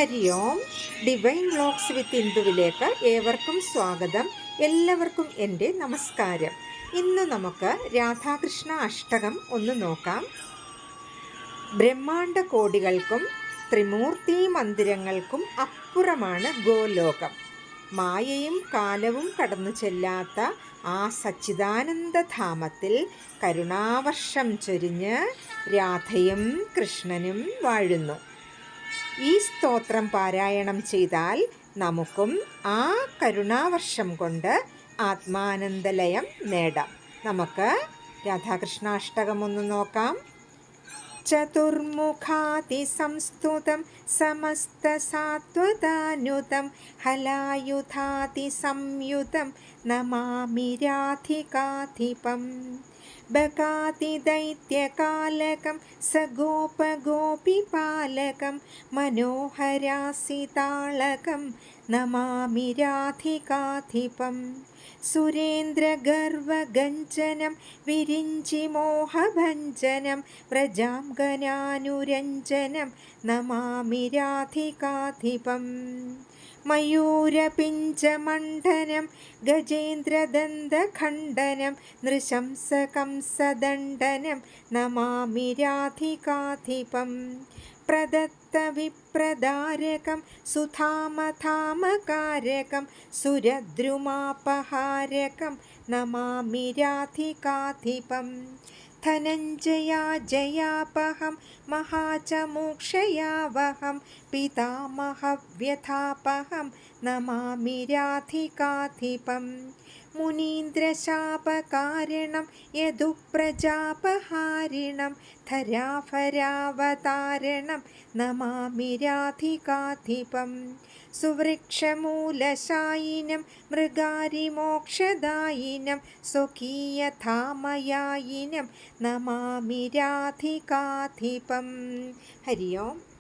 ഹരി ഓം. Divine vlogs വിത്ത് ഇന്ദുവിലേക്ക് ഏവർക്കും സ്വാഗതം. എല്ലാവർക്കും എൻ്റെ നമസ്കാരം. ഇന്ന് നമുക്ക് രാധാകൃഷ്ണ അഷ്ടകം ഒന്ന് നോക്കാം. ബ്രഹ്മാണ്ട കോടികൾക്കും ത്രിമൂർത്തി മന്ദിരങ്ങൾക്കും അപ്പുറമാണ് ഗോലോകം. മായയും കാലവും കടന്നു ചെല്ലാത്ത ആ സച്ചിദാനന്ദധാമത്തിൽ കരുണാവർഷം ചൊരിഞ്ഞ് രാധയും കൃഷ്ണനും വാഴുന്നു. ഈ സ്തോത്രം പാരായണം ചെയ്താൽ നമുക്കും ആ കരുണാവർഷം കൊണ്ട് ആത്മാനന്ദലയം നേടാം. നമുക്ക് രാധാകൃഷ്ണാഷ്ടകം ഒന്ന് നോക്കാം. ചതുർമുഖാതിസംസ്തുതം സമസ്തസാത്വതാനുതം ഹലായുധാതിസംയുതം നമാമി രാധികാധിപം. ബകാതിദൈത്യകാലകം സഗോപഗോപിപാലകം മനോഹരാസിതാളകം നമാമി രാധികാധിപം. സുരേന്ദ്രഗർവഗഞ്ജനം വിരിഞ്ചിമോഹഭഞ്ജനം വ്രജാംഗനാനുരഞ്ജനം നമാമി രാധികാധിപം. മയൂരപിഞ്ചമണ്ഡനം ഗജേന്ദ്രദന്തഖണ്ഡനം നൃശംസകംസദണ്ഡനം നമാമി രാധികാധിപം. പ്രദത്തവിപ്രദാരകം സുധാമധാമകാരകം സുരദ്രുമാപഹാരകം നമാമി രാധികാധിപം. ധനഞ്ജയാജയാപഹം മഹാചമൂക്ഷയാവഹം പിതാമഹവ്യഥാപഹം നമാമി രാധികാധിപം. മുനീന്ദ്രശാപകാരണം യദുപ്രജാപഹാരിണം ധരാഫരാവതാരണം നമാമി രാധികാധിപം. സുവൃക്ഷമൂലശായിനം മൃഗാരിമോക്ഷദായിനം സ്വകീയധാമയായിനം നമാമി രാധികാധിപം. ഹരി ഓം.